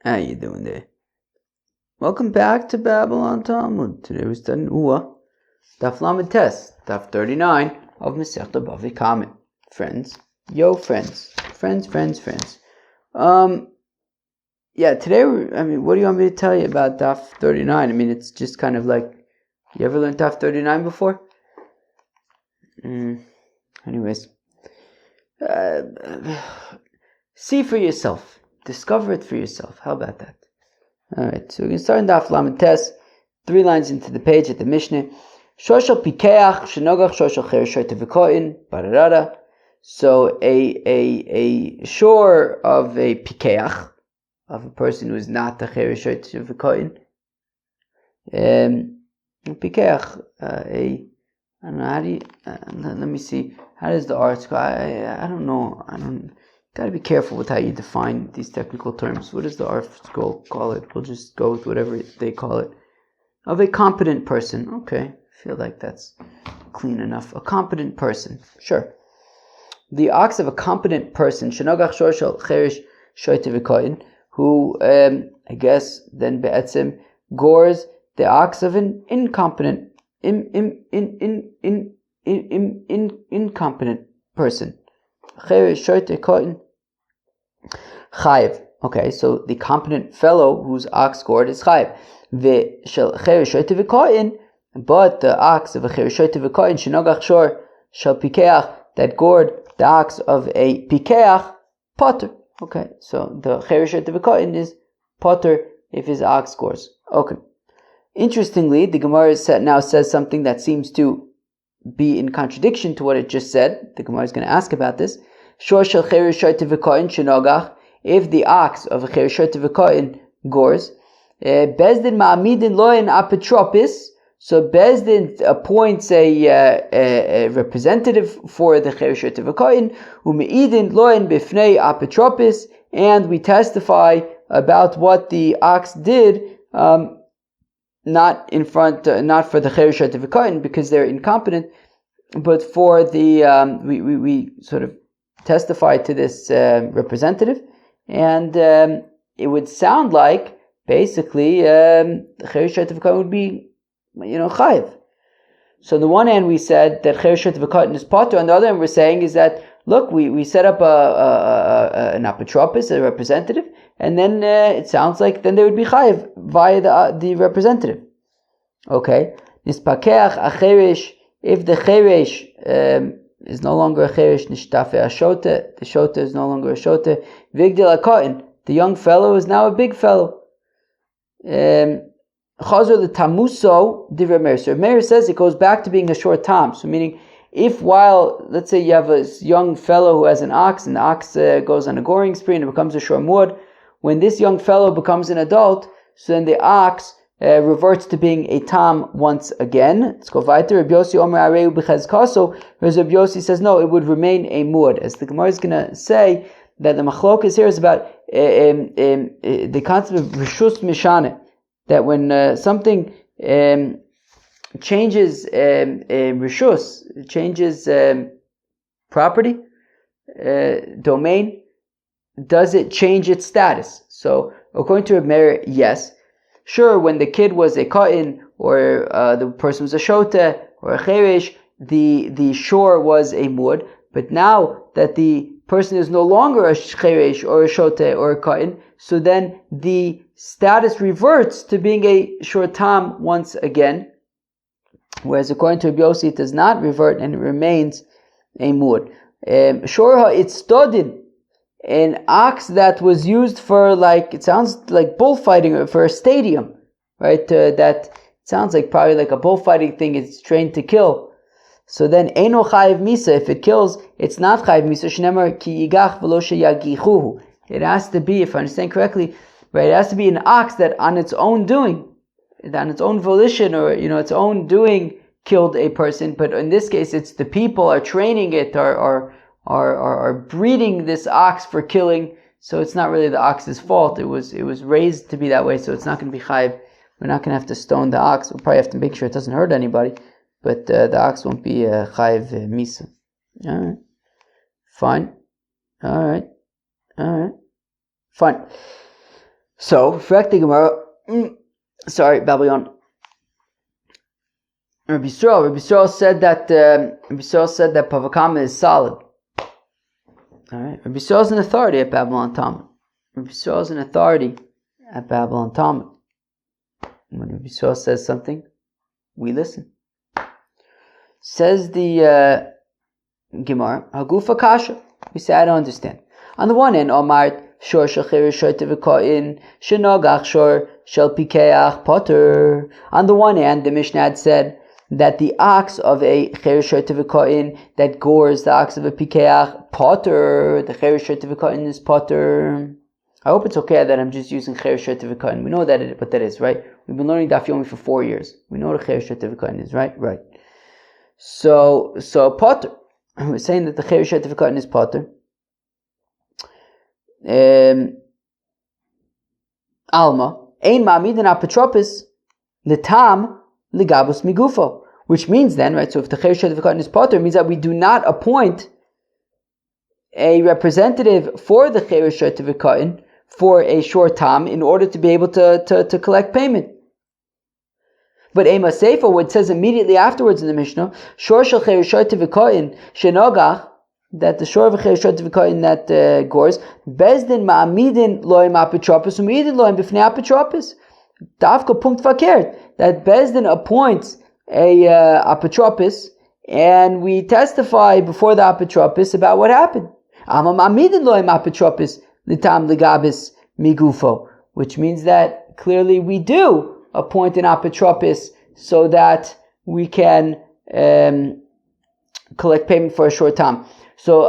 How you doing there? Welcome back to Babylon Talmud. Today we're studying Daf Lamed Tes, Daf 39 of Masechta BavaKama. Friends, yo friends. Today what do you want me to tell you about Daf 39? It's just kind of like, you ever learned Daf 39 before? Anyways, see for yourself. Discover it for yourself. How about that? Alright, so we're going to start in Daf Lamed Tes, 3 lines into the page at the Mishnah. Shoshel pikeach shenogach shoshel chereshote v'koin bararada. So a shore of a pikeach, of a person who is not a chereshote v'koin. Pikeach, I don't know, how do you, let me see, how does the article, I don't know, gotta be careful with how you define these technical terms. What does the article call it? We'll just go with whatever they call it. Of a competent person. Okay, I feel like that's clean enough. A competent person. Sure. The ox of a competent person, Shenogach Shorshal Cherish Shoite V'Koyin, who, I guess, then Be'etzim, gores the ox of an incompetent, incompetent person. Cherish Shoite Koyin. Chayiv. Okay, so the competent fellow whose ox gored is chayiv. But the ox of a chereshote v'koyin shenogach shor shel pikeach that gored the ox of a pikeach potter. Okay, so the chereshote v'koyin is potter if his ox gores. Okay. Interestingly, the Gemara now says something that seems to be in contradiction to what it just said. The Gemara is going to ask about this. Shor shel chereshote v'koyin shenogach. If the ox of a chereshote v'koyin gores, Bezdin ma'amidin loin apotropis. So Bezdin appoints a representative for the chereshote v'koyin, u'meidin loin bifnei apotropis, and we testify about what the ox did, not for the chereshote v'koyin because they're incompetent, but for the we sort of testify to this representative. And it would sound like, basically, the chereshote v'koyin would be, chayiv. So on the one hand, we said that chereshote v'koyin is potter. On the other hand, we're saying is that, look, we set up an apotropis, a representative, and then it sounds like then they would be chayiv via the representative. Okay. Nispakeach acheresh, if the cheresh is no longer a cheresh, nishtafe ashote, the shote is no longer a shote. Vigdil akotin, the young fellow is now a big fellow. Chazer l'tamuso divrei Meir. So Meir says it goes back to being a short tam. So meaning, if while, let's say you have a young fellow who has an ox, and the ox goes on a goring spree and it becomes a shormud, when this young fellow becomes an adult, so then the ox reverts to being a tam once again. Let's go weiter. Rabbi Yossi Omer Areu b'chezkaso. Whereas Rabbi Yossi says no, it would remain a mud. As the Gemara is going to say that the machlokas here is about the concept of rishus mishane. That when something changes rishus, changes property, domain, does it change its status? So according to Reb Meir, yes. Sure, when the kid was a kohen, or the person was a shote, or a cheresh, the shore was a mud. But now that the person is no longer a cheresh, or a shote, or a kohen, so then the status reverts to being a shor tam once again. Whereas according to Rabbi Yossi, it does not revert and it remains a mud. Shor ha'itzdodin, an ox that was used for, it sounds like bullfighting, or for a stadium, right? That sounds like probably like a bullfighting thing it's trained to kill. So then, eino chayiv misa, if it kills, it's not chayiv misa, shnemar ki yigach v'lo sheyagichuhu. It has to be, if I understand correctly, right, it has to be an ox that on its own doing, on its own volition, or, its own doing, killed a person. But in this case, it's the people are training it, are breeding this ox for killing, so it's not really the ox's fault. It was raised to be that way, so it's not going to be chayiv. We're not going to have to stone the ox. We'll probably have to make sure it doesn't hurt anybody, but the ox won't be chayiv misa. Alright. Fine. Alright. Fine. So, fragt die Gemara, Babylon. Rabbi Yisrael said that BavaKama is solid. All right, Rabbi Yisrael is an authority at Babylon Talmud. Rabbi Yisrael is an authority at Babylon Talmud. When Rabbi Yisrael says something, we listen. Says the Gemara, Hagufa Kasha. We say, I don't understand. On the one hand, Omar Shor Shel V'Koin Shenogach Shor Shel Pikeach Potter. On the one hand, the Mishnah had said that the ox of a Cheresh V'Koin that gores the ox of a Pikeach Potter. The Cheresh V'Koin is Potter. I hope it's okay that I'm just using Cheresh V'Koin. We know what that is, right? We've been learning Daf Yomi for 4 years. We know what a Cheresh V'Koin is, right? Right. So Potter. We're saying that the Cheresh V'Koin is Potter. Alma ein ma'amidin apotropis letam legabus migufo, which means then, right? So if the Cheresh V'Koin is Potter, it means that we do not appoint a representative for the Cheresh V'Koin for a short time in order to be able to collect payment. But Ema Seifa, what it says immediately afterwards in the Mishnah, Shor Shel Cheresh V'Koin Shenogach, that the shore of a Cheresh V'Koin that gores, Bezdin ma'amidin loim apotropis u'midin loim b'fnei apotropis. Davka punkt fakert, that Bezdin appoints a apotropis, and we testify before the apotropis about what happened. Ama ma'amidin loim apotropis litam legabis migufo, which means that clearly we do appoint an apotropis so that we can collect payment for a short time. So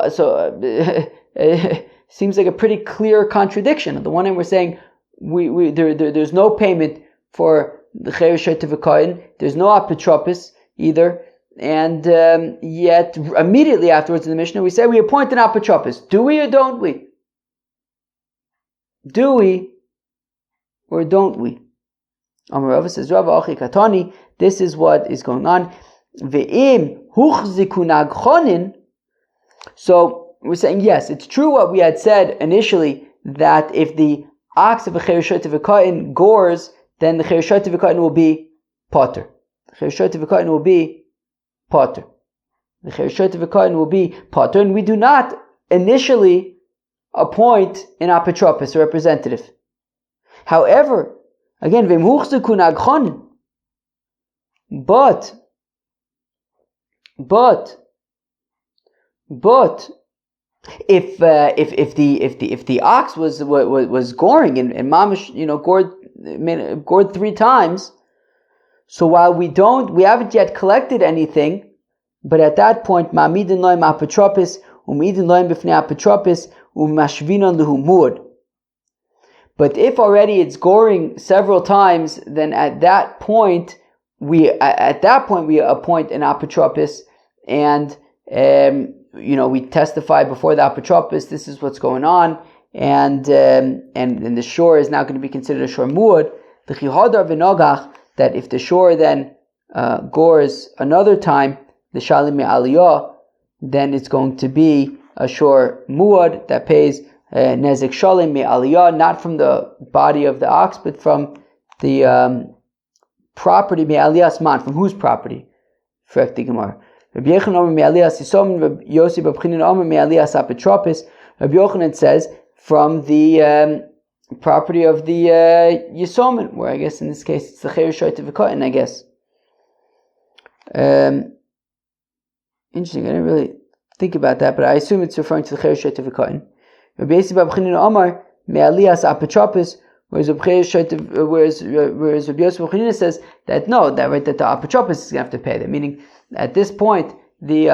seems like a pretty clear contradiction. On the one hand, we're saying there's no payment for the Cheresh V'Koin, there's no apotropis either, and yet immediately afterwards in the Mishnah we say we appoint an apotropis. Do we or don't we? Do we or don't we? Amar Rava says, Rava Achi Katani, this is what is going on. Ve'im huchziku nagchonin. So we're saying, yes, it's true what we had said initially, that if the ox of a Cheresh V'Koin gores, then the Cheresh V'Koin will be potter. The Cheresh V'Koin will be potter. The Cheresh V'Koin will be potter, and we do not initially appoint an apotropis, a representative. However, again, v'imhuchziku nagchonin. But if the ox was goring and mamish, gored 3 times, so while we haven't yet collected anything, but at that point ma'amidin loim apotropis u'midin loim b'fnei apotropis u'mashvinon lehu muad. But if already it's goring several times, then at that point we appoint an apotropis, and we testify before the apotropis. This is what's going on, and the shore is now going to be considered a shore muad. The chihadar v'nogach, that if the shore then gores another time, the shalim me'aliyah, then it's going to be a shore muad that pays nezek shalim me'aliyah, not from the body of the ox, but from the property me'aliyah man. From whose property? Frek the Gemara. Rabbi Yochanan me'aliyah sisom, Rabbi Yossi b'Bchinin Omer me'aliyah apotropis. Rabbi Yochanan says from the property of the Yisomin, where I guess in this case it's the Cheresh V'Koin, I guess. Interesting, I didn't really think about that, but I assume it's referring to the Cheresh V'Koin. Rabbi Yossi b'Bchinin Omer me'aliyah apotropis, whereas Rabbi Yossi b'Bchinin says that no, that the apotropis is going to have to pay them, meaning at this point the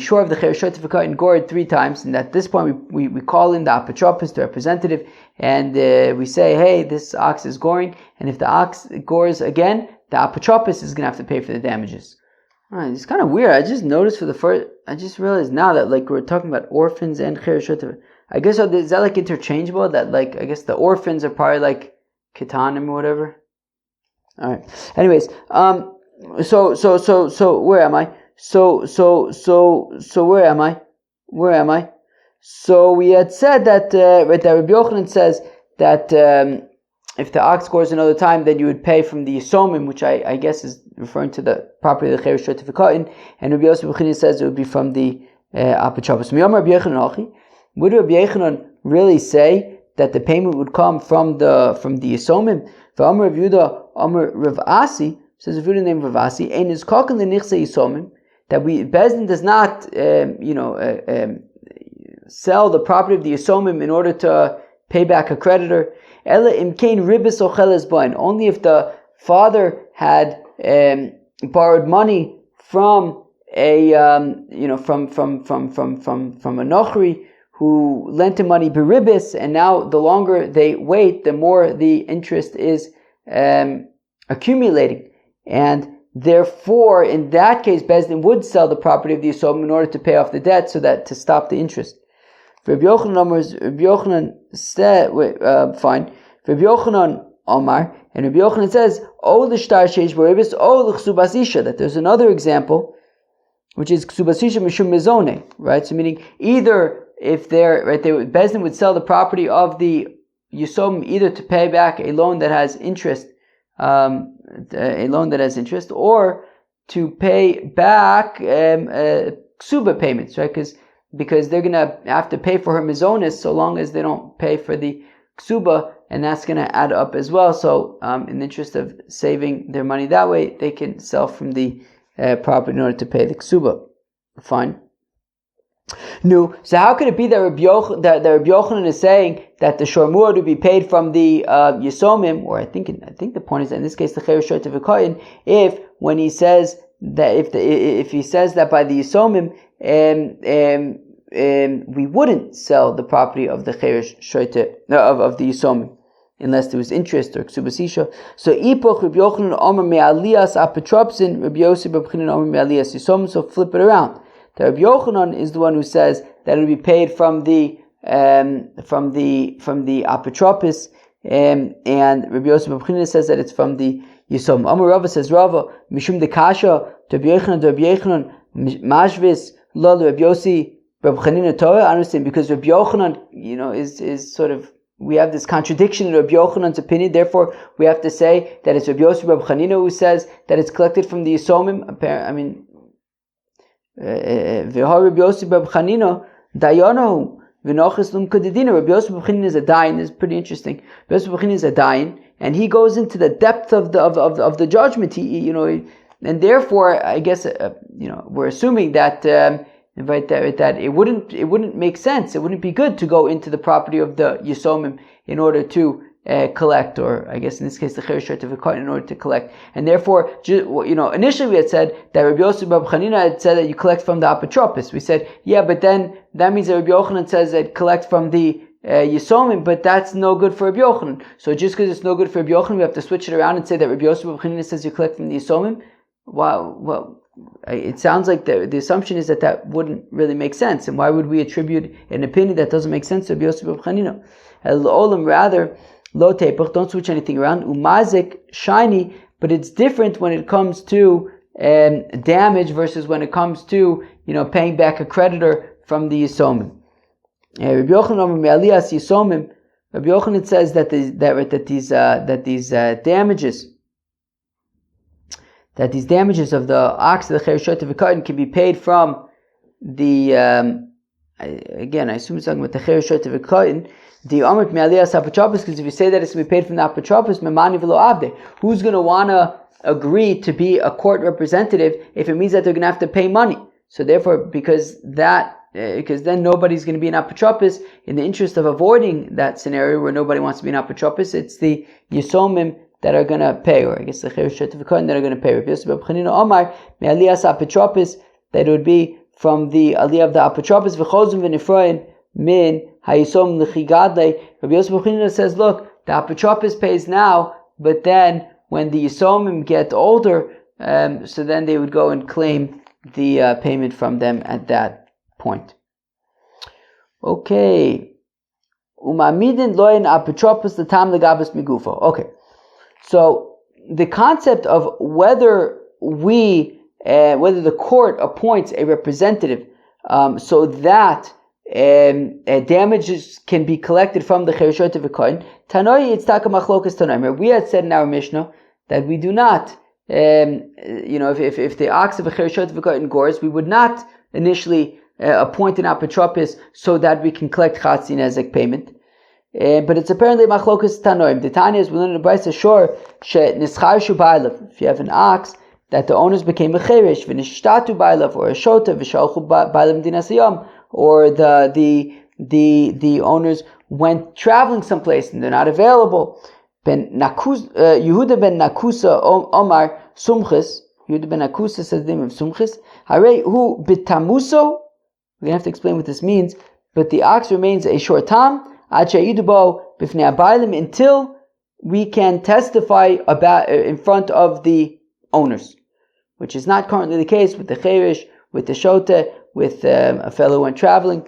shore of the Cheresh V'Koin gored 3 times, and at this point we call in the apotropis, the representative, and we say, hey, this ox is goring, and if the ox gores again, the apotropis is going to have to pay for the damages. Alright, it's kind of weird. I just noticed I just realized now that we're talking about orphans and Cheresh. I guess is that interchangeable? That I guess the orphans are probably ketanim or whatever. Alright. Anyways, so where am I? So where am I? So we had said that that Rabbi Yochanan says that if the ox scores another time, then you would pay from the Yisomim, which I guess is referring to the property of the Cheresh Shoyte V'Kohen, and Rabbi Yosef B'Chini says it would be from the Apotropos. Would Rabbi Yechanan really say that the payment would come from the Yisomim? V'Amar Rav Yehuda, Amar Rav Asi, says Rav Yehuda named Rav Asi, Ein is Kakan L'Nichse Yisomim, that Bezdin does not, sell the property of the Yisomim in order to pay back a creditor. Ela imkain ribis ocheles bain. Only if the father had borrowed money from a from a nochri who lent him money beribis, and now the longer they wait, the more the interest is accumulating, and therefore, in that case, Bezdin would sell the property of the Yisomim in order to pay off the debt, so that to stop the interest. Rabbi Yochanan said, fine. Rabbi Yochanan Omar, and Rabbi Yochanan says, "O l'shtar sheish boribis, o l'chsubasisha." That there's another example, which is ksubasisha mishum mezone, right? So meaning either if Bezdin would sell the property of the Yisomim either to pay back a loan that has interest, or to pay back ksuba payments, right? Because they're going to have to pay for her mizonis so long as they don't pay for the ksuba, and that's going to add up as well. So in the interest of saving their money that way, they can sell from the property in order to pay the ksuba. Fine. No, so how could it be that Rabbi Yochanan is saying that the shormua would be paid from the Yisomim, or I think the point is that in this case the Cheresh Shoyte V'Kohen, if when he says that if he says that by the Yisomim we wouldn't sell the property of the Cheresh Shoyte of the Yisomim unless there was interest or ksubasisha. So ipoch Rabbi Yochanan Omer me'aliyas apotropsin, Rabbi Yosef B'Chinan Omer me'aliyas Yisomim. So flip it around. The Rabbi Yochanan is the one who says that it will be paid from the apotropis, and Rabbi Yosef B'Chinan says that it's from the Yisomim. Amar Rava says Rava mishum dekasha to Rabbi Yochanan mashvis lo Rabbi Yossi Rabbi Chanina Torah. I understand, because Rabbi Yochanan, is sort of, we have this contradiction in Rabbi Yochanan's opinion. Therefore, we have to say that it's Rabbi Yossi Rabbi Chanina who says that it's collected from the Yisomim. Rabbi Yossi Rabbi Chanina dayanahu v'nochis lum kadidina. Rabbi Yossi Rabbi Chanina is a dayan. This is pretty interesting. Rabbi Yossi Rabbi Chanina is a dayan, and he goes into the depth of the judgment. And therefore, I guess we're assuming that that it wouldn't make sense. It wouldn't be good to go into the property of the Yisomim in order to collect, or I guess in this case the Cheresh Shoyte V'Kohen, in order to collect. And therefore, initially we had said that Rabbi Yosef Rabbi Chanina had said that you collect from the apotropis. We said, yeah, but then that means that Rabbi Yochanan says that collect from the Yisomim, but that's no good for Rabbi Yochanan. So just because it's no good for Rabbi Yochanan, we have to switch it around and say that Rabbi Yosef Rabbi Chanina says you collect from the Yisomim. Wow, well, it sounds like the assumption is that wouldn't really make sense. And why would we attribute an opinion that doesn't make sense to Rabbi Yosef Rabbi Chanina? Olam, rather, lo tepach, don't switch anything around. Umazik, shiny, but it's different when it comes to damage versus when it comes to paying back a creditor from the Yisomim. Rabbi Yochanan me'aliyas Yisomim. Rabbi Yochanan says that these damages of the ox of the Cheresh Shoyte V'Kohen can be paid from the again, I assume it's talking about the Cheresh Shoyte V'Kohen, the Amrit me'aliyas apotropos, because if you say that it's going to be paid from the apotropos, memani v'lo avde, who's going to want to agree to be a court representative if it means that they're going to have to pay money? So therefore, because then nobody's going to be an apotropos. In the interest of avoiding that scenario where nobody wants to be an apotropos, it's the Yisomim that are going to pay, or I guess the Cheresh Shoyte V'Kohen that are going to pay. Rabbi Yosef Rabbi Chanina Omar me'aliyas apotropos, that it would be from the aliyah of the apotropos v'chozim v'nifroin min hayisom l'chigadle. Rabbi Yosef Rabbi Chanina says, look, the apotropos pays now, but then when the Yisomim get older, so then they would go and claim the payment from them at that point. Okay. Umamidin loyin apotropos l'tam legabas migufo. Okay. So the concept of whether the court appoints a representative, so that damages can be collected from the Chereshot of a Kohen. Tanoi Yitztaka Machlokas Tanoimer. We had said in our Mishnah that we do not, if the ox of a Chereshot of a Kohen gores, we would not initially appoint an apotropis so that we can collect Chatzi Nezek payment. But it's apparently Machlokas Tanoim. The Tanya is within the Brisa, sure, Nischarshu Bailav. If you have an ox that the owners became a Cheresh, V'nishtatu Bailav, or a Shota, V'shalchu Bailav Dinasayam, or the owners went traveling someplace and they're not available. Yehuda ben Nakusa Omar Sumchis. Yehuda ben Nakusa says the name of Sumchis. Harei hu bitamuso. We're gonna have to explain what this means. But the ox remains a short time until we can testify about in front of the owners, which is not currently the case with the Cheresh, with the Shota, with a fellow who went traveling.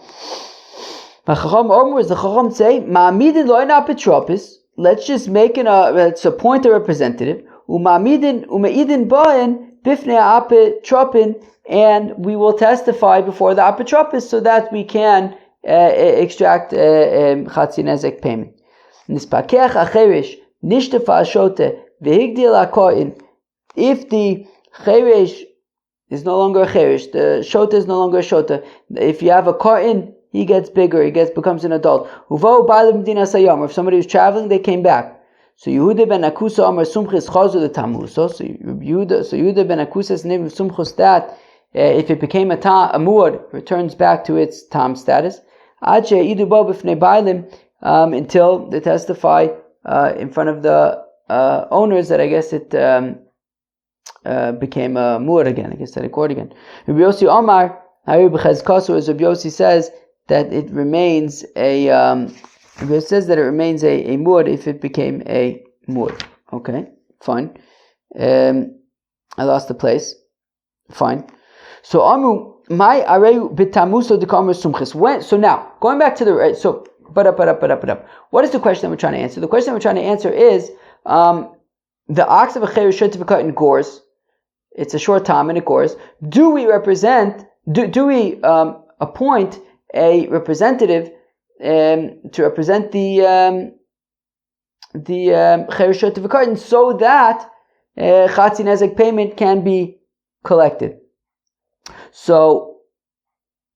The Chacham say, "Ma'amidin lo ena petropis." Let's just let's appoint a representative. U'ma'idin ba'en bifnei apetropin, and we will testify before the apotropis so that we can extract Chatzi Nezek payment. Nispakech acheresh nishtafa ashote v'higdil akoin. If the cheresh is no longer a cheresh, the shota is no longer a shota. If you have a kohen, he gets bigger, becomes an adult. Uvo ba'alim medina sayam. If somebody was traveling, they came back. So Yehuda ben Akusa Amar Sumchis Chazu the Tamuso. So Yehuda ben Akusa's name of Sumchus that if it became a muad, returns back to its tam status. Until they testify in front of the owners that I guess it became a muad again. I guess that accord again. Rabbi Yossi Omar, Rabbi Yossi says that it remains it says that it remains a muad if it became a muad. Okay, fine. I lost the place. Fine. So Amu my areu bitamuso dekamer sumchis. So now going back to the so but up. What is the question that we're trying to answer? The question that we're trying to answer is the ox of a cheresh should have cut in gores. It's a short time and it gores. Do we appoint a representative to represent the cheresh of a carton so that Chatzi Nezek payment can be collected? So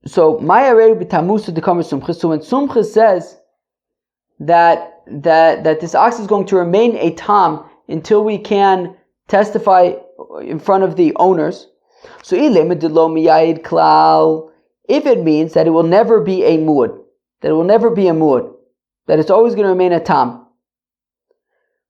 my areu bitamuso dekamer sumchis. So when Sumchis says that this ox is going to remain a tam until we can testify in front of the owners. So if it means that it will never be a muad, that it's always going to remain a tam,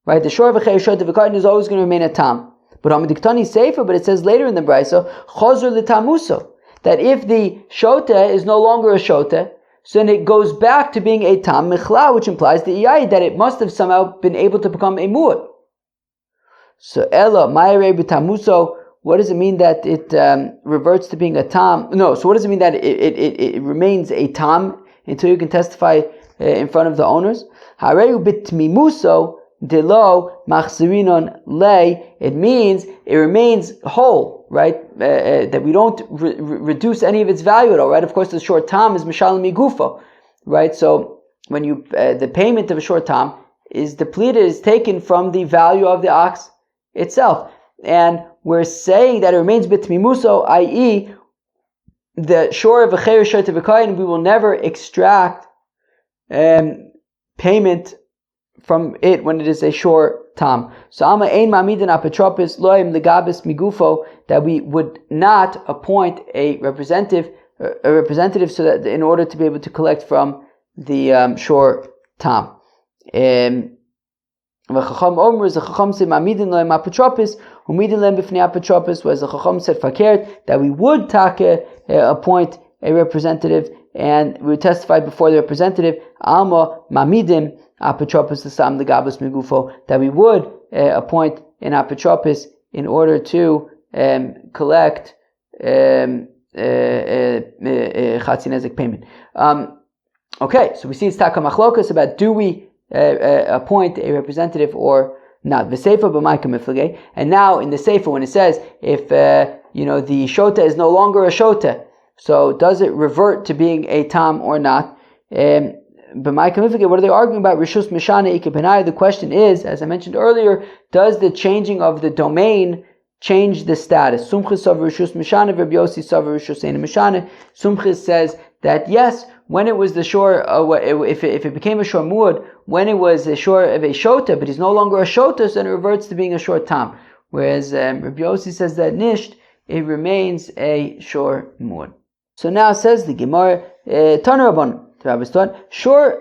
right? The shor of a cheresh of a carton is always going to remain a tam. But Hamidiktani Sefer, but it says later in the Brisa, Chozor l'tamuso, that if the shota is no longer a shota, so then it goes back to being a tam michla, which implies the iyai that it must have somehow been able to become a muad. So Ella Ma'arei b'tamuso, what does it mean that it reverts to being a tam? No, so what does it mean that it remains a tam until you can testify in front of the owners? Hareu b'tmimuso delo machzirinon lei. It means it remains whole, right? That we don't reduce any of its value at all, right? Of course, the short tam is mishalim migufo, right? So when you the payment of a short tam is depleted, is taken from the value of the ox itself, and we're saying that it remains bitmimuso, i.e., the shore of a cheresh of a kohen, we will never extract payment from it when it is a short tam. So ama ein ma'amidin apotropis loim legabis migufo, that we would not appoint a representative so that in order to be able to collect from the short tam. The Chacham said ma'amidin loim apotropis umidin loim b'fnei apotropis, whereas the Chacham said fakert, that we would appoint a representative and we would testify before the representative alma ma'amidim apotropis l'sam legabis migufo, that we would appoint an apotropis in order to collect Chatzi Nezek payment. Okay, so we see it's taka machlokas about do we appoint a representative or not. V'seifa b'maika miflagei. And now in the seifa, when it says if the shota is no longer a shota, So does it revert to being a tam or not? But what are they arguing about? Rishus Mishana Ikebenai. The question is, as I mentioned earlier, does the changing of the domain change the status? Sumchis of Rishus Mishana, Rabbi Yossi of Rishus Ein Mishana. Sumchis says that yes, when it was the shore, if it became a shore muad, when it was a shore of a shota, but he's no longer a shota, so then it reverts to being a shore tam. Whereas Rabbi Yossi says that nisht, it remains a shore muad. So now says the Gemara, Tanarabon. Sure,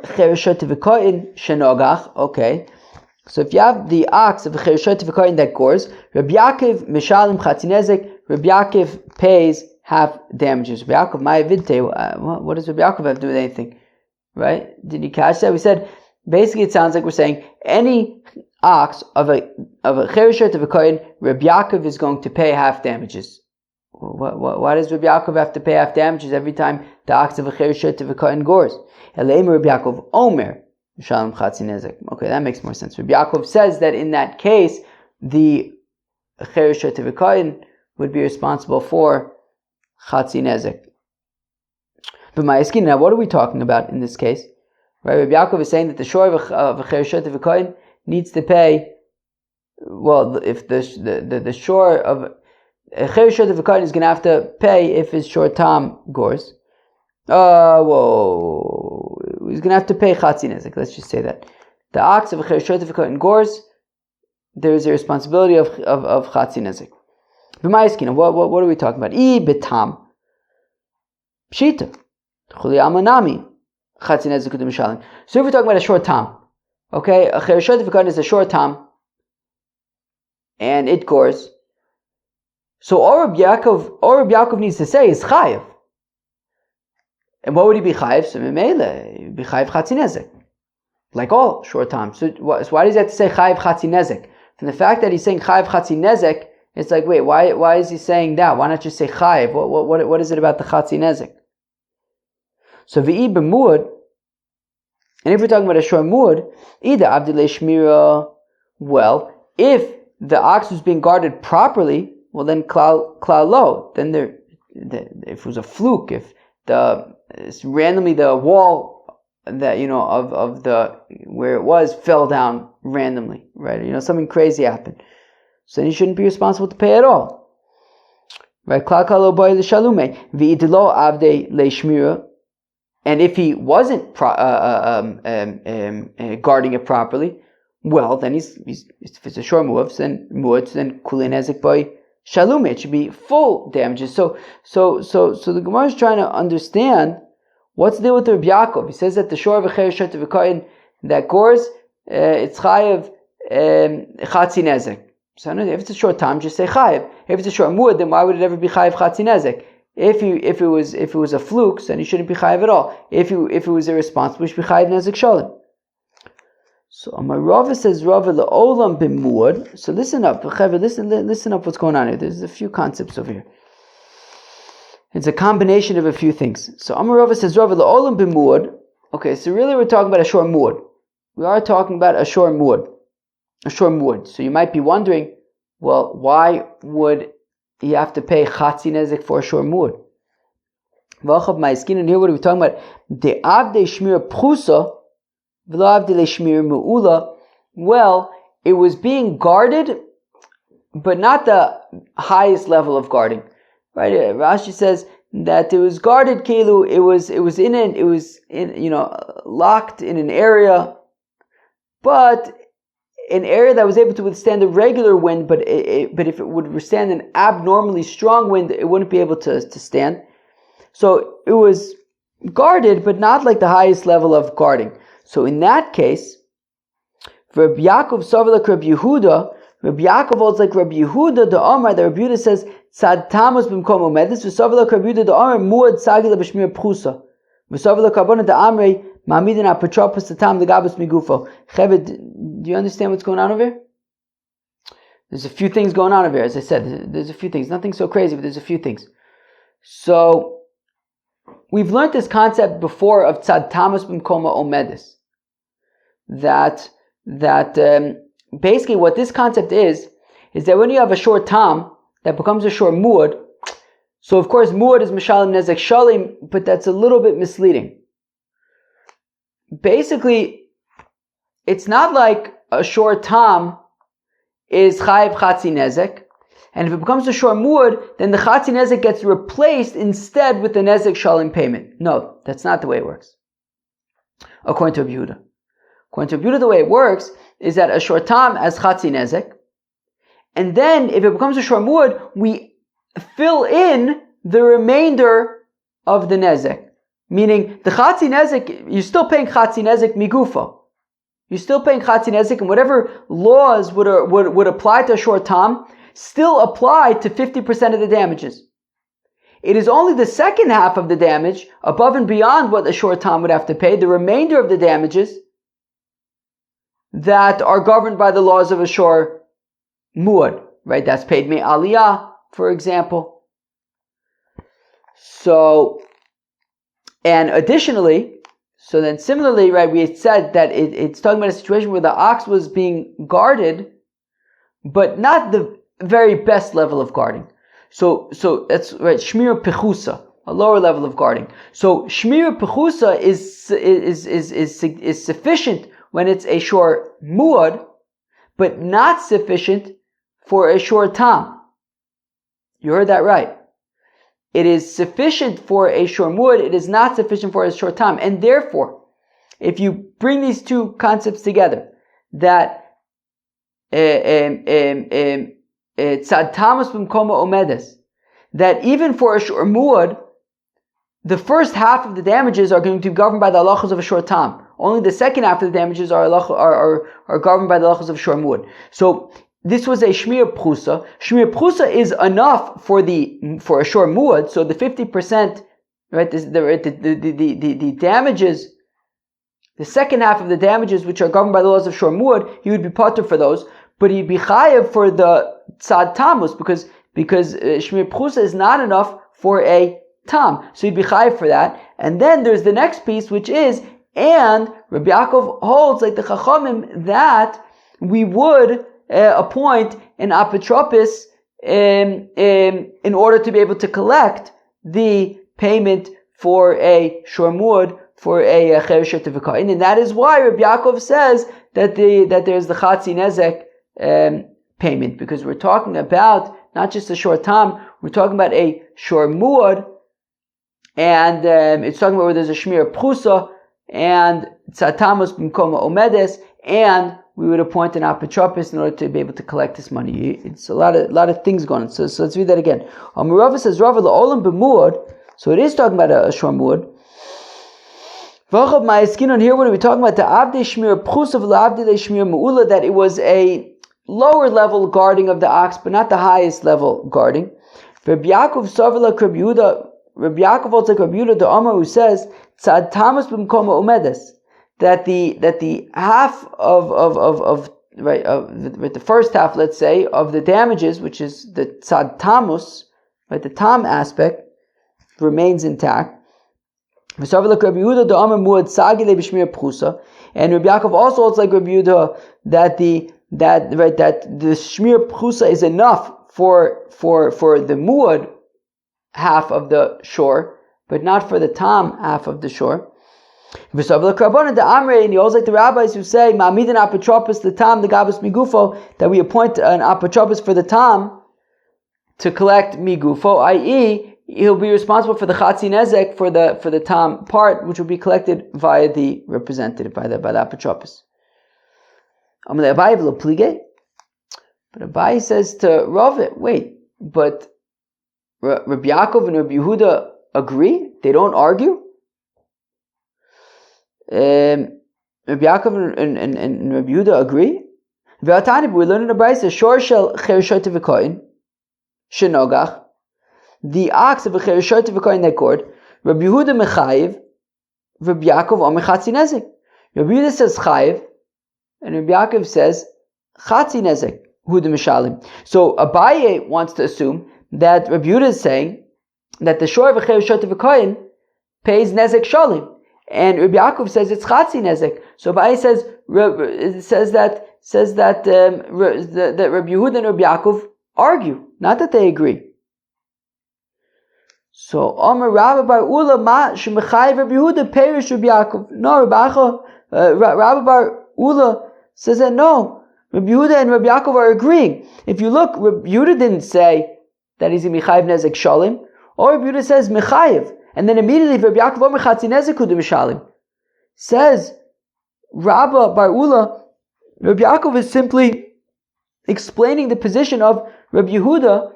okay. So if you have the ox of Chereshot V'Koyin that gores, Rabbi Yaakov Mishalim Chatzinezek, Rabbi Yaakov pays half damages. Rabbi Yaakov Ma'avidte, what does Rabbi Yaakov have to do with anything? Right? Did you catch that? We said, basically it sounds like we're saying, any ox of a Chereshot V'Koyin, Rabbi Yaakov is going to pay half damages. Why does Rabbi Yaakov have to pay half damages every time the ox of a Chereshot of a Kohen gores? Eleim Rabbi Yaakov Omer Shalom Chatzi Nezek. Okay, that makes more sense. Rabbi Yaakov says that in that case, the Chereshot of a Kohen would be responsible for Chatzi Nezek. But Ma'askin, now what are we talking about in this case? Right, Rabbi Yaakov is saying that the shore of a Chereshot of a Kohen needs to pay. Well, if the shore of a Chereshot of a Kohen is going to have to pay if his shor tam gores. He's going to have to pay Chatzi Nezek. Let's just say that. The ox of a Chereshot of a Kohen gores, there is a responsibility of Chatzi Nezek. B'ma'askina, what are we talking about? I betam. Pshita. Chuli amanami. Chatzi Nezek u'tem mishalim. So if we're talking about a shor tam, okay, a Chereshot of a Kohen is a shor tam, and it gores. So all Rabbi Yaakov needs to say is chayiv. And what would he be chayiv? So memele, he would be chayiv Chatzi Nezek, like all short time. So why does he have to say chayiv Chatzi Nezek? From the fact that he's saying chayiv Chatzi Nezek, it's like, wait, why is he saying that? Why not just say chayiv? What is it about the Chatzi Nezek? So v'i b'muad, and if we're talking about a short muad, either avdilei shmira, well, if the ox was being guarded properly, well then klal lo. Then if it was a fluke, if randomly the wall that of the where it was fell down randomly, right? Something crazy happened, so then you shouldn't be responsible to pay at all, right? Klal lo boy l'shalume v'idlo avde leishmira, and if he wasn't guarding it properly, well then he's if it's a short muad, then kulin ezek boy. Shalom, it should be full damages. So the Gemara is trying to understand what's the deal with Rabbi Yaakov. He says that the shore of a Chereshot of a Kohen that gores, it's chayiv Chatzi Nezek. So if it's a short time, just say chayiv. If it's a short muad, then why would it ever be chayiv Chatzi Nezek? If it was a fluke, then he shouldn't be chayiv at all. If it was irresponsible, he should be chayiv Nezek Shalom. So my Rava says Rava le'olam b'muad. So listen up, listen up what's going on here. There's a few concepts over here. It's a combination of a few things. So Amar Rava says Rava le'olam b'muad. Okay, so really we're talking about a shor muad. We are talking about a shor muad. So you might be wondering, well, why would he have to pay Chatzi Nezek for a shor muad? V'achav ma'iskin, and here what are we talking about? De avde shmir pchusa. Well, it was being guarded, but not the highest level of guarding, right? Rashi says that it was guarded keilu. It was locked in an area, but an area that was able to withstand a regular wind. But if it would withstand an abnormally strong wind, it wouldn't be able to stand. So it was guarded, but not like the highest level of guarding. So in that case, for Rabbi Yaakov Savalak Rabbi Yehuda, Rabbi Yaakov holds like Rabbi Yehuda the Amar, that Rabbi Yehuda says Tzad Tamus b'mkom omedus v'Savalak Rabbi Yehuda the Amar muad sagila b'shmir pchusa v'Savalak Rabbanah the Amrei ma'amidin apotropos tatam legabus migufo. Cheved, do you understand what's going on over here? There's a few things going on over here. As I said, there's a few things. Nothing so crazy, but there's a few things. So we've learned this concept before of tzad tamas b'mkoma omedus. That basically what this concept is that when you have a short tam that becomes a short muad, So of course, muad is mishalim nezek shalim, but that's a little bit misleading. Basically, it's not like a shor tam is chayiv chatzi nezek, and if it becomes a shor muad, then the chatzi nezek gets replaced instead with the nezek shalim payment. No, that's not the way it works. According to Rabbi Yehuda. According to Rabbi Yehuda, the way it works is that a shor tam as chatzi nezek, and then if it becomes a shor muad, we fill in the remainder of the nezek. Meaning, the chatzi nezek, you're still paying chatzi nezek migufo. You're still paying chatzi nezek, and whatever laws would apply to a shor tam still apply to 50% of the damages. It is only the second half of the damage, above and beyond what a shor tam would have to pay, the remainder of the damages, that are governed by the laws of a shor muad, right? That's paid me aliyah, for example. So, and additionally, so then similarly, right, we had said that it's talking about a situation where the ox was being guarded, but not the very best level of guarding. So that's right, shmir pechusa, a lower level of guarding. So shmir pechusa is sufficient when it's a shor muad, but not sufficient for a shor tam. You heard that right. It is sufficient for a shor muad, it is not sufficient for a shor tam. And therefore, if you bring these two concepts together, that tzad tamus b'mkoma omedes, that even for a shor muad, the first half of the damages are going to be governed by the halachos of a shor tam. Only the second half of the damages are governed by the halachos of shor muad. So this was a shmir pchusa. Shmir pchusa is enough for a shor muad. So the 50%, right? The damages, the second half of the damages, which are governed by the laws of shor muad, he would be patur for those, but he'd be chayav for the tzad tamus because shmir pchusa is not enough for a tam. So he'd be chayav for that. And then there's the next piece, which is, and Rabbi Yaakov holds like the Chachamim that we would appoint an apotropis in order to be able to collect the payment for a shor muad, for a chereshet v'kain, and that is why Rabbi Yaakov says that there's the chatzi nezek payment, because we're talking about not just a shor tam, we're talking about a shor muad, and it's talking about where there's a shmir pchusa and tzatamus b'mkoma omedes, and we would appoint an apotropis in order to be able to collect this money. It's a lot of things going on. So let's read that again. Rava says, Rava la'olam b'muad. So it is talking about a shor muad. V'achav ma'eskin on here when we're talking about the avdei shmir pchusa v'la'avdei shmir mu'ula, that it was a lower level guarding of the ox, but not the highest level guarding. Rabbi Yaakov savela Rabbi Yehuda. Rabbi Yaakov holds like Rabbi Yehuda the Amar, who says tzad tamas b'mkoma umedes, that the half of the first half, let's say, of the damages, which is the tzad tamus, right, the tam aspect, remains intact. And Rabbi Yaakov also holds like Rabbi Yehuda that the shmir pchusa is enough for the muad half of the shor, but not for the tam half of the shor. And he holds like the rabbis who say ma'amidin apotropos the tam the gabus migufo, that we appoint an apotropos for the tam to collect migufo, i.e., he'll be responsible for the chatzi nezek for the tam part, which will be collected via the representative, by the apotropos. But Abai says to Rav, wait, but Rabbi Yaakov and Rabbi Yehuda agree? They don't argue? Rabbi Yaakov and Rabbi Yehuda agree? We learn in the Brayso, Shor shel chereshet v'koyin shenogach, the ox of a chereshet v'koyin that gored, Rabbi Yehuda mechayiv, Rabbi Yaakov omer chatzi nezek. Rabbi Yehuda says chayiv, and Rabbi Yaakov says chatzi nezek, Yehuda mishalim. So Abaye wants to assume that Rabbi Yehuda is saying that the shor of a chereshet v'koyin pays nezek shalim, and Rabbi Yaakov says it's chatzi nezek. So Abaye says that Rabbi Yehuda and Rabbi Yaakov argue, not that they agree. So Amar Rabbi Bar Ula Ma Shemechayev Rabbi Yehuda Perish Rabbi Yaakov. No, Rabbi Bar Ula says that no, Rabbi Yehuda and Rabbi Yaakov are agreeing. If you look, Rabbi Yehuda didn't say that he's in Mechayev Nezek Shalim, or Rabbi Yehuda says Mechayev, and then immediately Rabbi Yaakov Omer Chatzi Nezek Udim Shalim. Says Rabbi Bar Ula, Rabbi Yaakov is simply explaining the position of Rabbi Yehuda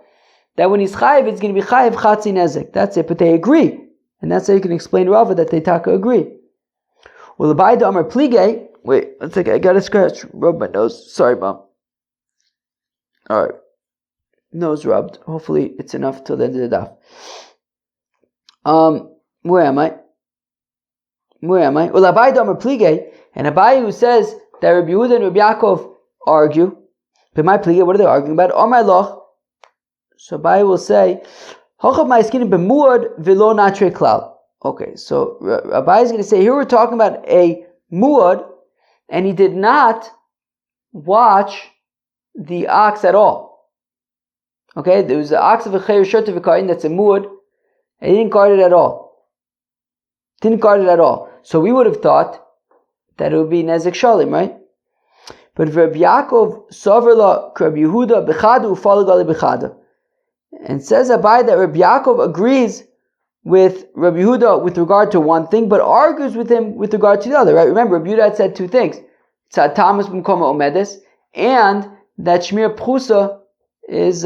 that when he's chayiv, it's going to be chayiv chatzi nezek. That's it. But they agree, and that's how you can explain Rava that they taka agree. Well, the Abayda Amar Plige. Wait, one second. I gotta scratch, rub my nose. Sorry, Mom. All right, nose rubbed. Hopefully, it's enough till the end of the daf. Where am I? Well, Abayda Amar Plige, and Abayi who says that Rabbi Yehuda and Rabbi Yaakov argue. But my Plige, what are they arguing about? Amar Loch. So Abayi will say, okay, so Abayi is going to say, here we're talking about a muad, and he did not watch the ox at all. Okay, there was the ox of a chayyur short of a kain, that's a muad, and he didn't guard it at all. So we would have thought that it would be nezek shalim, right? But Rabbi Yaakov soverla Rabbi Yehuda bechada ufalagali bechada. And says Abai that Rabbi Yaakov agrees with Rabbi Yehuda with regard to one thing, but argues with him with regard to the other. Right? Remember, Rabbi Yehuda had said two things: Tzad Tamas b'mkoma omedes, and that Shmir Pchusa is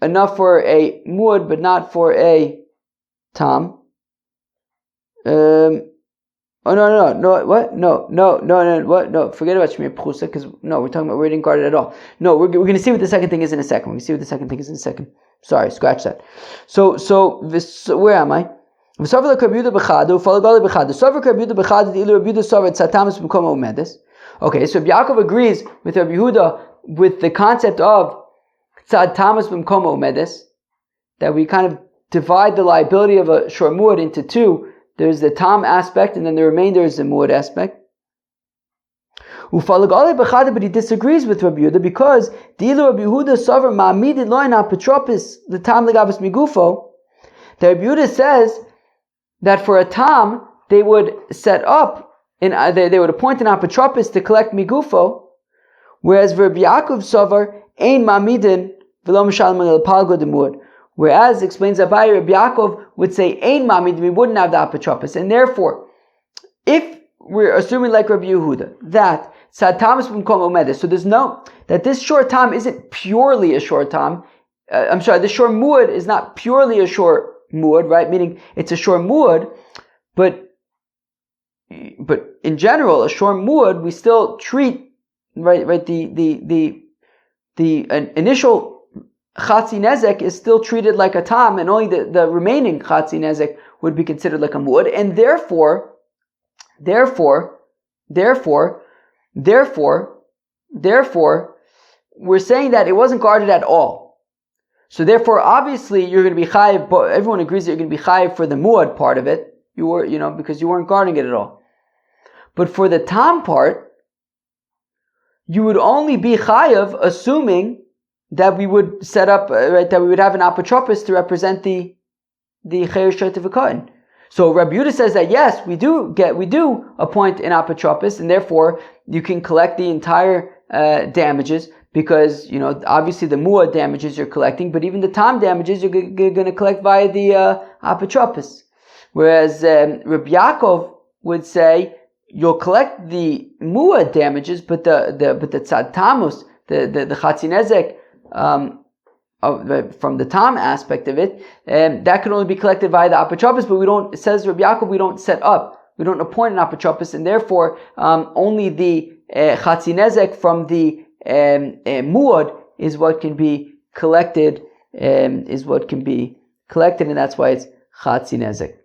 enough for a muad, but not for a tam. Oh no! What? No! What? No! Forget about Shmir Pchusa, because no, we're talking about we didn't guard it at all. No, we're going to see what the second thing is in a second. Sorry, scratch that. So this, where am I? Okay, so Yaakov agrees with Rabbi Yehuda with the concept of tzad tamas b'mkomo umedes, that we kind of divide the liability of a shor muad into two. There's the tam aspect, and then the remainder is the muad aspect. But he disagrees with Rabbi Yehuda because Rabbi Yehuda sover ma'amidid loin apotropis the tam legavus migufo. The Rabbi Yehuda says that for a tam they would set up, they would appoint an apotropis to collect migufo, whereas Rabbi Yaakov sover ein ma'amidin v'lo mishalem el palgo demud. Whereas, explains Abayi, Rabbi Yaakov would say, Ein mamid, we wouldn't have the apotropis. And therefore, if we're assuming like Rabbi Yehuda, that tzad tamas b'mkom omedes, so there's no, that this short tam isn't purely a short tam, the short muad is not purely a short muad, right? Meaning, it's a short muad, but in general, a short muad, we still treat, right, the initial Chatzi Nezek is still treated like a tam, and only the remaining Chatzi Nezek would be considered like a muad, and therefore, we're saying that it wasn't guarded at all. So therefore, obviously, you're going to be chayiv, but everyone agrees that you're going to be chayiv for the muad part of it. You were, because you weren't guarding it at all. But for the tam part, you would only be chayiv, assuming that we would set up, that we would have an apotropis to represent the chayyur short of a kain. So Rabbi Yehuda says that yes, we do appoint an apotropis, and therefore you can collect the entire damages, because obviously the muad damages you're collecting, but even the tam damages you're going to collect via the apotropis. Whereas Rabbi Yaakov would say you'll collect the muad damages, but the tzad tamus, the chatzi nezek, from the tam aspect of it, that can only be collected via the apotropis, but it says Rabbi Yaakov, we don't appoint an apotropis, and therefore only the chatzi nezek from the muad is what can be collected, and that's why it's chatzi nezek.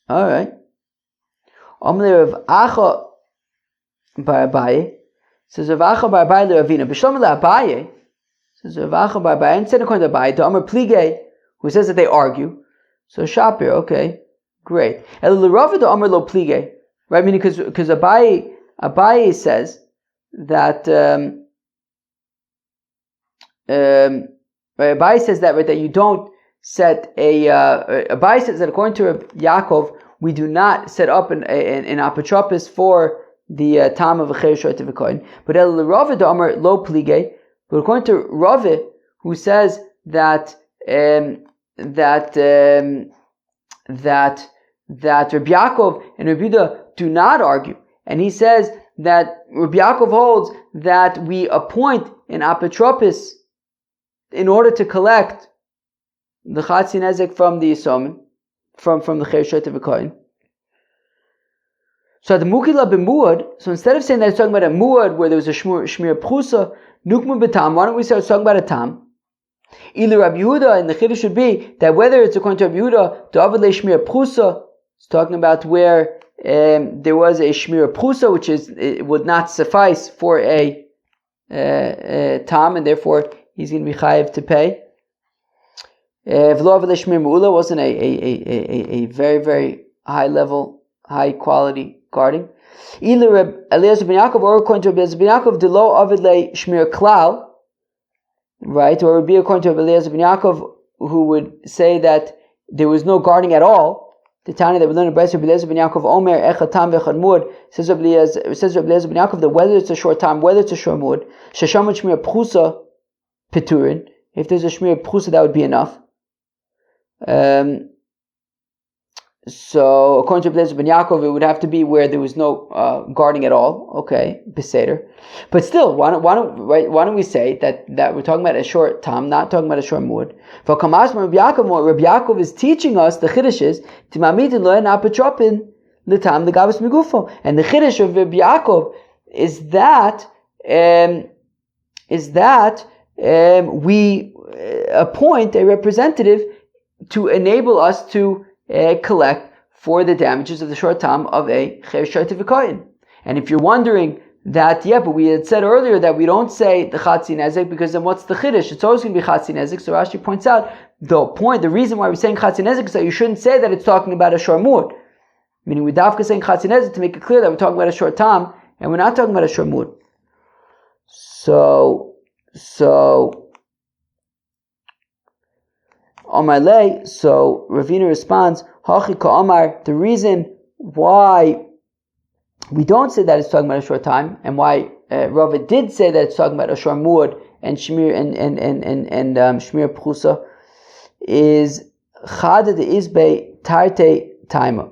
All right. Amle Rav Acha bar Abaye says Rav Acha bar Abaye leRavina b'shlom leAbaye. Says Rav Acha bar Abaye, and said according to Abaye, to Amar Plige, who says that they argue. So Shapir, okay, great. El l'Rava to Amar lo Plige, right? Meaning because Abaye says that Abaye says that, right, that you don't set Abai says that according to Rabbi Yaakov, we do not set up an apotropis for the tam of a cher short v'kohen. But el Rava d'amar lo plige. But according to Rava, who says that Rabbi Yaakov and Rabbi Yehuda do not argue, and he says that Rabbi Yaakov holds that we appoint an apotropis in order to collect the chatzi nezek from the yisomim, from the cher short v'kohen. So the mukila b'muad. So instead of saying that it's talking about a muad where there was a shmir pchusa, nukmu b'tam. Why don't we say it's talking about a tam? Either Rabbi Yehuda, and the chiddush should be that whether it's according to Rabbi Yehuda, David le shmir pchusa, it's talking about where there was a shmir pchusa, which it would not suffice for a tam, and therefore he's going to be chayiv to pay. V'lo le shmir me'ula wasn't a very, very high level, high quality guarding. Either Rabbi Eliezer ben Yaakov or according to Rabbi Eliezer ben Yaakov, de lo avid le shmir klal. Right, or it would be according to Eliezer ben Yaakov, who would say that there was no guarding at all. The Tanya that we learned in Brayso, Eliezer ben Yaakov Omer echad tam v'echad muad, says Rabbi Eliezer ben Yaakov that whether it's a short time, whether it's a short muad, sheshamot shmir pchusa peturin. If there's a shmir pchusa, that would be enough. So according to Eliezer ben Yaakov, it would have to be where there was no guarding at all. Okay, beseder. But still, why don't we say that we're talking about a short tam, not talking about a short muad? For Kamas Rabbi Yaakov is teaching us the chiddush is timamidin lo en apotropin l'tam legavos migufo, and the chiddush of Rabbi Yaakov is that we appoint a representative to enable us to collect for the damages of the short tam of a cher short v'kohen. And if you're wondering that, but we had said earlier that we don't say the chatzi nezek, because then what's the chiddush? It's always going to be chatzi nezek. So Rashi points out the reason why we're saying chatzi nezek is that you shouldn't say that it's talking about a short muad. Meaning we're dafka saying chatzi nezek to make it clear that we're talking about a short tam and we're not talking about a short muad. So Omar so Ravina responds, Hachi Ka'amar, the reason why we don't say that it's talking about a short time, and why Rava did say that it's talking about a short muad and shmir and shmir pchusa, is chada de izbe tarte taima.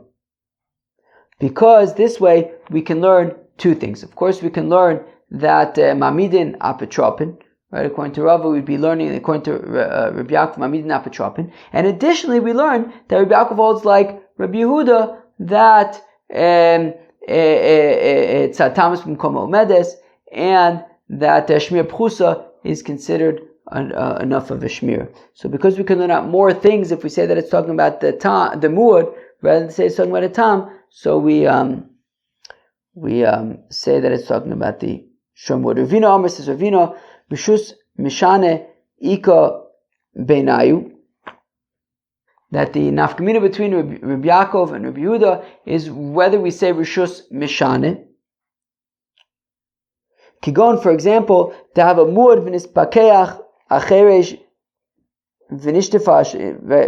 Because this way we can learn two things. Of course, we can learn that mamidin apotropin. Right, according to Rava, we'd be learning, according to Rabbi Yaakov, Mamidin apotropin. And additionally, we learn that Rabbi Yaakov holds like Rabbi Yehuda that it's a tamas from Koma Omedes, and that shmir pchusa is considered enough of a shmir. So because we can learn out more things if we say that it's talking about the muad, rather than say it's talking about a tam, so we say that it's talking about the shor muad. Ravina Amar says, Ravina, Rishus Mishane Ika Beinayu, that the nafkamina between Rabbi Yaakov and Rabbi Yehuda is whether we say Rishus Mishane. Kigon, for example, to have a muad v'nispakeach acheresh v'nishtefash.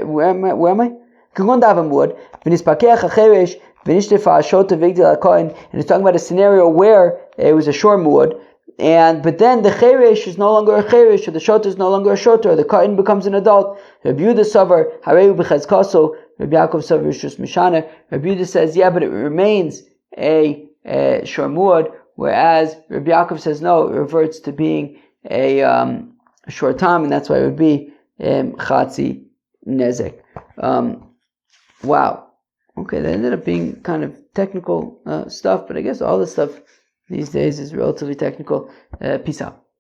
Where am I? Kigon to have a muad v'nispakeach acheresh v'nishtefash shota v'igdil hakohen, and it's talking about a scenario where it was a shor muad. But then the cheresh is no longer a cheresh, or the shota is no longer a shota, or the kohen becomes an adult. Rabbi Yehuda savar hareu b'chazkaso. Rabbi Yaakov savar rishus mishana. Rabbi Yehuda says, but it remains a shor muad, whereas Rabbi Yaakov says no, it reverts to being a short tam, and that's why it would be chatzi nezek. Wow. Okay, that ended up being kind of technical stuff, but I guess all this stuff these days is relatively technical. Peace out.